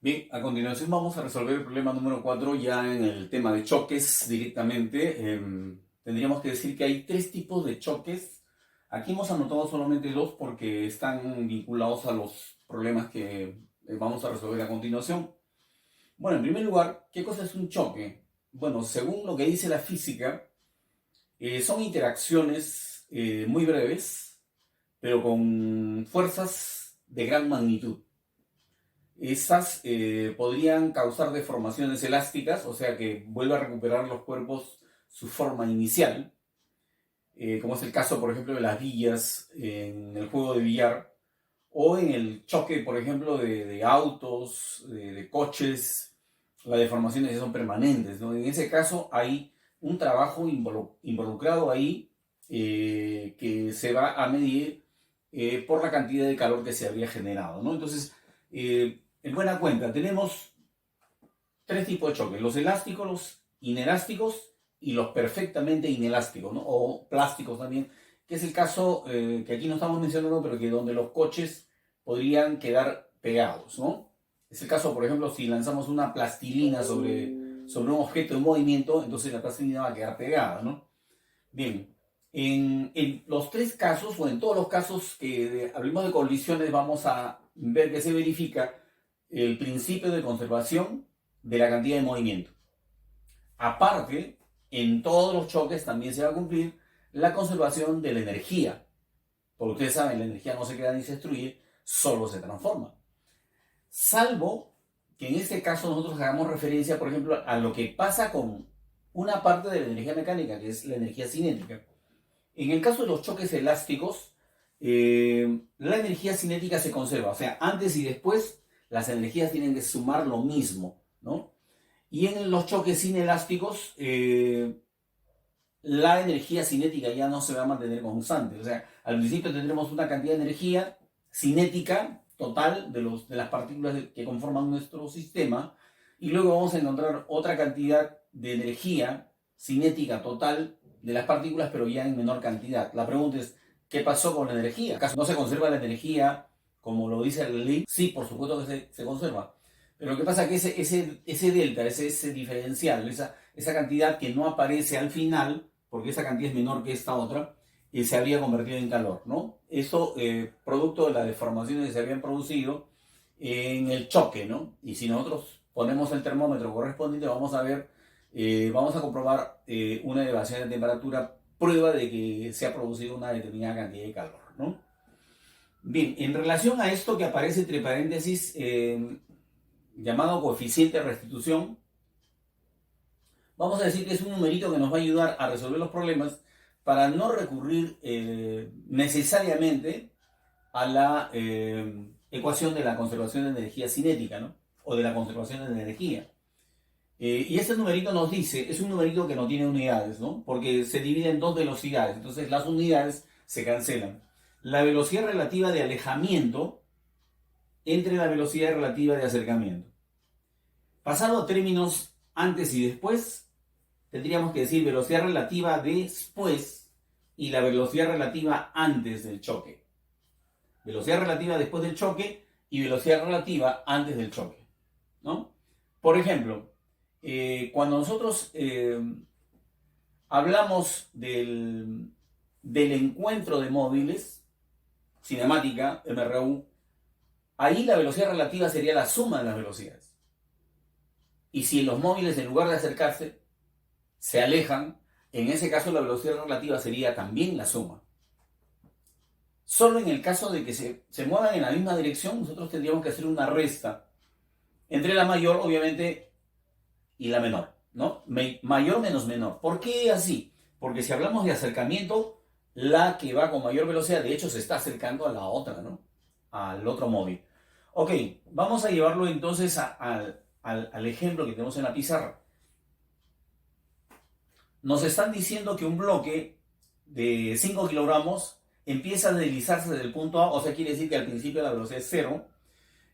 Bien, a continuación vamos a resolver el problema número 4 ya en el tema de choques directamente. Tendríamos que decir que hay tres tipos de choques. Aquí hemos anotado solamente dos porque están vinculados a los problemas que vamos a resolver a continuación. Bueno, en primer lugar, ¿qué cosa es un choque? Bueno, según lo que dice la física, son interacciones muy breves, pero con fuerzas de gran magnitud. Esas podrían causar deformaciones elásticas, o sea que vuelve a recuperar los cuerpos su forma inicial, como es el caso, por ejemplo, de las villas en el juego de billar, o en el choque, por ejemplo, de autos, de coches. Las deformaciones son permanentes, ¿no? En ese caso hay un trabajo involucrado ahí que se va a medir por la cantidad de calor que se habría generado, ¿no? Entonces, en buena cuenta, tenemos tres tipos de choques: los elásticos, los inelásticos y los perfectamente inelásticos, ¿no? O plásticos también, que es el caso que aquí no estamos mencionando, pero que donde los coches podrían quedar pegados, ¿no? Es el caso, por ejemplo, si lanzamos una plastilina sobre un objeto en movimiento, entonces la plastilina va a quedar pegada, ¿no? Bien, en los tres casos, o en todos los casos que hablemos de colisiones, vamos a ver que se verifica el principio de conservación de la cantidad de movimiento. Aparte, en todos los choques también se va a cumplir la conservación de la energía. Porque ustedes saben, la energía no se queda ni se destruye, solo se transforma. Salvo que en este caso nosotros hagamos referencia, por ejemplo, a lo que pasa con una parte de la energía mecánica, que es la energía cinética. En el caso de los choques elásticos, la energía cinética se conserva. O sea, antes y después, las energías tienen que sumar lo mismo, ¿no? Y en los choques inelásticos, la energía cinética ya no se va a mantener constante. O sea, al principio tendremos una cantidad de energía cinética total de las partículas que conforman nuestro sistema, y luego vamos a encontrar otra cantidad de energía cinética total de las partículas, pero ya en menor cantidad. La pregunta es, ¿qué pasó con la energía? ¿Acaso no se conserva la energía como lo dice la ley? Sí, por supuesto que se conserva. Pero lo que pasa es que ese delta, ese diferencial, esa cantidad que no aparece al final, porque esa cantidad es menor que esta otra, se habría convertido en calor, ¿no? Eso producto de las deformaciones que se habían producido en el choque, ¿no? Y si nosotros ponemos el termómetro correspondiente, vamos a ver, vamos a comprobar una elevación de temperatura, prueba de que se ha producido una determinada cantidad de calor, ¿no? Bien, en relación a esto que aparece entre paréntesis, llamado coeficiente de restitución, vamos a decir que es un numerito que nos va a ayudar a resolver los problemas para no recurrir necesariamente a la ecuación de la conservación de energía cinética, ¿no? O de la conservación de energía. Y este numerito nos dice, es un numerito que no tiene unidades, ¿no? Porque se divide en dos velocidades, entonces las unidades se cancelan. La velocidad relativa de alejamiento entre la velocidad relativa de acercamiento. Pasado a términos antes y después, tendríamos que decir velocidad relativa después y la velocidad relativa antes del choque. Velocidad relativa después del choque y velocidad relativa antes del choque, ¿no? Por ejemplo, cuando nosotros hablamos del encuentro de móviles, cinemática, MRU, ahí la velocidad relativa sería la suma de las velocidades. Y si los móviles, en lugar de acercarse, se alejan, en ese caso la velocidad relativa sería también la suma. Solo en el caso de que se muevan en la misma dirección, nosotros tendríamos que hacer una resta entre la mayor, obviamente, y la menor, ¿no? Mayor menos menor. ¿Por qué así? Porque si hablamos de acercamiento, la que va con mayor velocidad, de hecho, se está acercando a la otra, ¿no? Al otro móvil. Ok, vamos a llevarlo entonces al ejemplo que tenemos en la pizarra. Nos están diciendo que un bloque de 5 kilogramos empieza a deslizarse desde el punto A, o sea, quiere decir que al principio la velocidad es cero.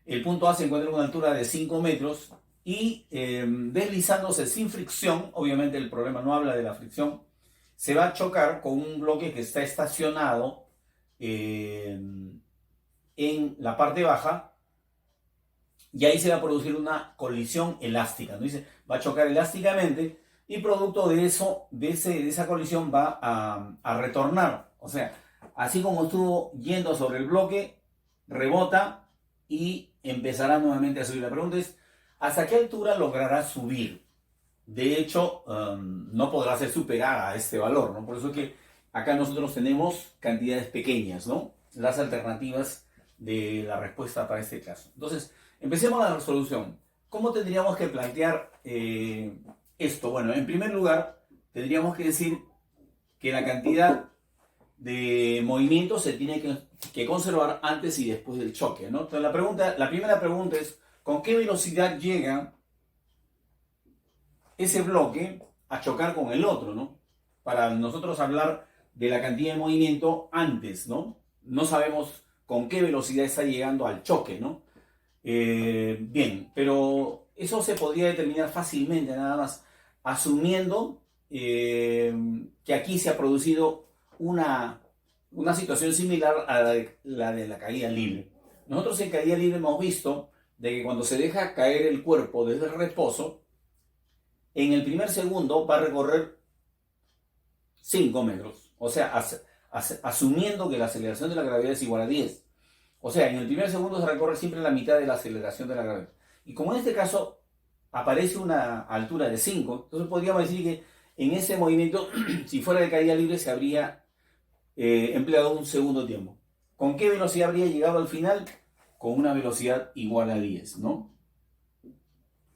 El punto A se encuentra a una altura de 5 metros y deslizándose sin fricción, obviamente el problema no habla de la fricción, se va a chocar con un bloque que está estacionado en la parte baja y ahí se va a producir una colisión elástica, ¿no? Dice, va a chocar elásticamente y producto de eso, de esa colisión va a retornar. O sea, así como estuvo yendo sobre el bloque, rebota y empezará nuevamente a subir. La pregunta es, ¿hasta qué altura logrará subir? De hecho, no podrá ser superada a este valor, ¿no? Por eso es que acá nosotros tenemos cantidades pequeñas, ¿no? Las alternativas de la respuesta para este caso. Entonces, empecemos la resolución. ¿Cómo tendríamos que plantear esto? Bueno, en primer lugar, tendríamos que decir que la cantidad de movimiento se tiene que conservar antes y después del choque, ¿no? Entonces, la primera pregunta es, ¿con qué velocidad llega ese bloque a chocar con el otro, ¿no? Para nosotros hablar de la cantidad de movimiento antes, ¿no? No sabemos con qué velocidad está llegando al choque, ¿no? Bien, pero eso se podría determinar fácilmente, nada más, asumiendo que aquí se ha producido una situación similar a la de la caída libre. Nosotros en caída libre hemos visto de que cuando se deja caer el cuerpo desde el reposo, en el primer segundo va a recorrer 5 metros. O sea, asumiendo que la aceleración de la gravedad es igual a 10. O sea, en el primer segundo se recorre siempre la mitad de la aceleración de la gravedad. Y como en este caso aparece una altura de 5, entonces podríamos decir que en ese movimiento, si fuera de caída libre, se habría empleado un segundo tiempo. ¿Con qué velocidad habría llegado al final? Con una velocidad igual a 10, ¿no?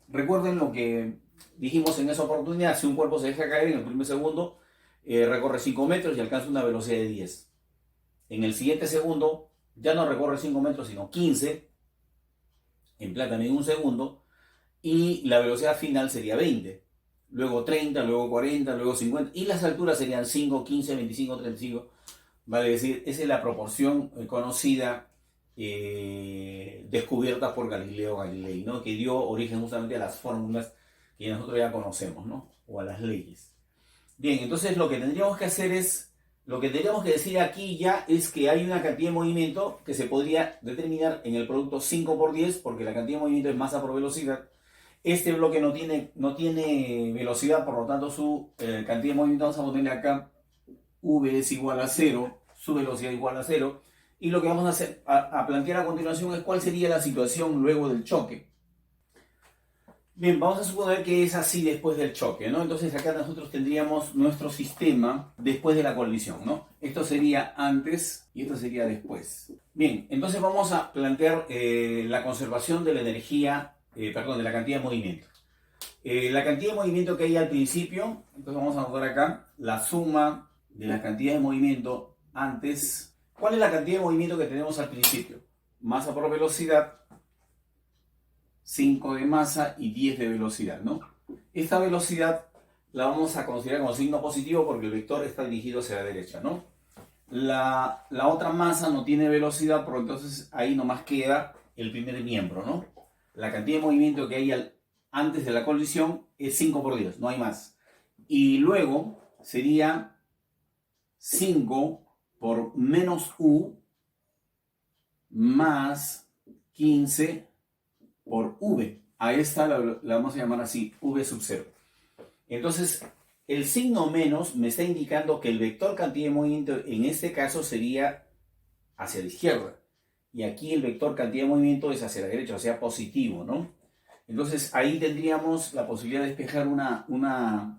Recuerden lo que dijimos en esa oportunidad: si un cuerpo se deja caer en el primer segundo, recorre 5 metros y alcanza una velocidad de 10. En el siguiente segundo ya no recorre 5 metros, sino 15, emplea también un segundo, y la velocidad final sería 20. Luego 30, luego 40, luego 50, y las alturas serían 5, 15, 25, 35. Vale decir, esa es la proporción conocida, descubierta por Galileo Galilei, ¿no? Que dio origen justamente a las fórmulas que nosotros ya conocemos, ¿no? O a las leyes. Bien, entonces lo que tendríamos que hacer es, lo que tendríamos que decir aquí ya es que hay una cantidad de movimiento que se podría determinar en el producto 5 por 10, porque la cantidad de movimiento es masa por velocidad. Este bloque no tiene velocidad, por lo tanto su cantidad de movimiento, vamos a ponerle acá, v es igual a 0, su velocidad igual a 0. Y lo que vamos a hacer, a plantear a continuación, es cuál sería la situación luego del choque. Bien, vamos a suponer que es así después del choque, ¿no? Entonces acá nosotros tendríamos nuestro sistema después de la colisión, ¿no? Esto sería antes y esto sería después. Bien, entonces vamos a plantear la conservación de la energía, perdón, de la cantidad de movimiento. La cantidad de movimiento que hay al principio, entonces vamos a anotar acá la suma de la cantidad de movimiento antes. ¿Cuál es la cantidad de movimiento que tenemos al principio? Masa por velocidad, 5 de masa y 10 de velocidad, ¿no? Esta velocidad la vamos a considerar como signo positivo porque el vector está dirigido hacia la derecha, ¿no? La otra masa no tiene velocidad, pero entonces ahí nomás queda el primer miembro, ¿no? La cantidad de movimiento que hay antes de la colisión es 5 por 10, no hay más. Y luego sería 5 por menos u más 15 por v. A esta la vamos a llamar así, v sub 0. Entonces, el signo menos me está indicando que el vector cantidad de movimiento en este caso sería hacia la izquierda. Y aquí el vector cantidad de movimiento es hacia la derecha, o sea, positivo, ¿no? Entonces, ahí tendríamos la posibilidad de despejar una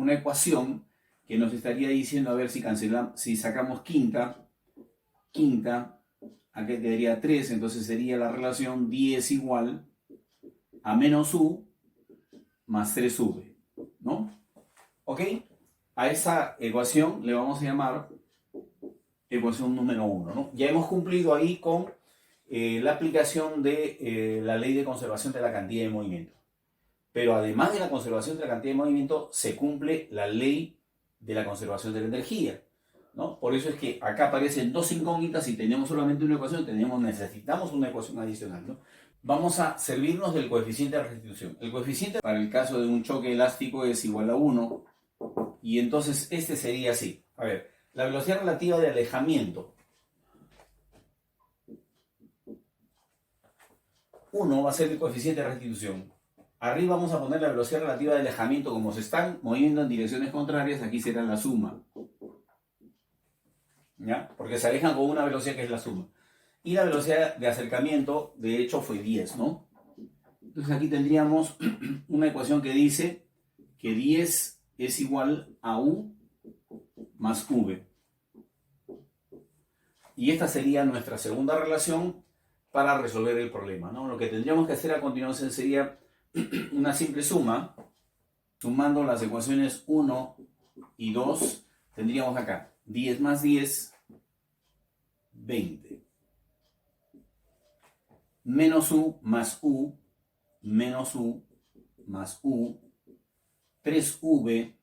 ecuación que nos estaría diciendo, a ver si sacamos quinta, aquí quedaría 3, entonces sería la relación 10 igual a menos u más 3v, ¿no? ¿Ok? A esa ecuación le vamos a llamar ecuación número 1, ¿no? Ya hemos cumplido ahí con la aplicación de la ley de conservación de la cantidad de movimiento. Pero además de la conservación de la cantidad de movimiento, se cumple la ley de la conservación de la energía, ¿no? Por eso es que acá aparecen dos incógnitas y tenemos solamente una ecuación, necesitamos una ecuación adicional, ¿no? Vamos a servirnos del coeficiente de restitución. El coeficiente para el caso de un choque elástico es igual a 1, y entonces este sería así. A ver, la velocidad relativa de alejamiento 1 va a ser el coeficiente de restitución. Arriba vamos a poner la velocidad relativa de alejamiento. Como se están moviendo en direcciones contrarias, aquí será la suma. ¿Ya? Porque se alejan con una velocidad que es la suma. Y la velocidad de acercamiento, de hecho, fue 10, ¿no? Entonces aquí tendríamos una ecuación que dice que 10 es igual a U más V. Y esta sería nuestra segunda relación para resolver el problema, ¿no? Lo que tendríamos que hacer a continuación sería una simple suma. Sumando las ecuaciones 1 y 2, tendríamos acá 10 más 10, 20. Menos U más U, menos U más U, 3V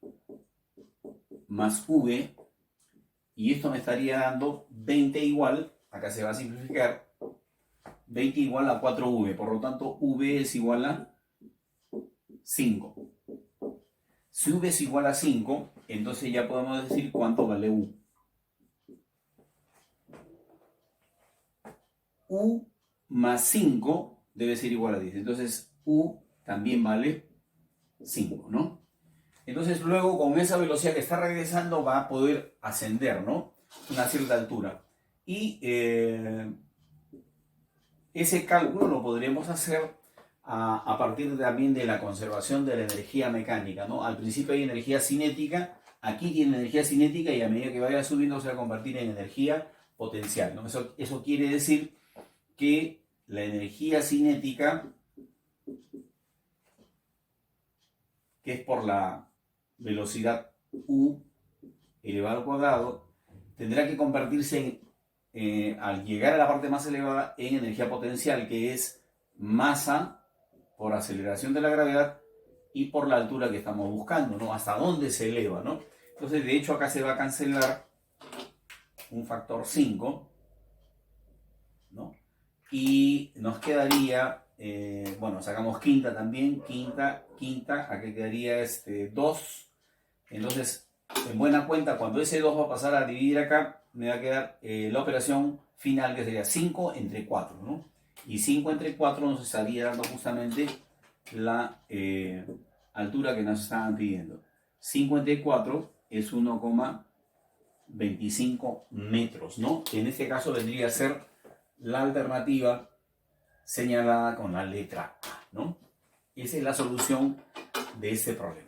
más V, y esto me estaría dando 20 igual, acá se va a simplificar, 20 igual a 4V, por lo tanto V es igual a 5. Si V es igual a 5, entonces ya podemos decir cuánto vale U. U más 5 debe ser igual a 10. Entonces U también vale 5, ¿no? Entonces luego con esa velocidad que está regresando va a poder ascender, ¿no? Una cierta altura. Y ese cálculo lo podríamos hacer a partir también de la conservación de la energía mecánica, ¿no? Al principio hay energía cinética, aquí tiene energía cinética y a medida que vaya subiendo se va a convertir en energía potencial, ¿no? Eso quiere decir que la energía cinética, que es por la velocidad U elevado al cuadrado, tendrá que convertirse al llegar a la parte más elevada en energía potencial, que es masa por aceleración de la gravedad y por la altura que estamos buscando, ¿no? Hasta dónde se eleva, ¿no? Entonces, de hecho, acá se va a cancelar un factor 5, ¿no? Y nos quedaría, bueno, sacamos quinta también, quinta, aquí quedaría 2. Entonces, en buena cuenta, cuando ese 2 va a pasar a dividir acá, me va a quedar la operación final, que sería 5 entre 4, ¿no? Y 5 entre 4 nos estaría dando justamente la altura que nos estaban pidiendo. 5 entre 4 es 1,25 metros, ¿no? Que en este caso vendría a ser la alternativa señalada con la letra A, ¿no? Esa es la solución de este problema.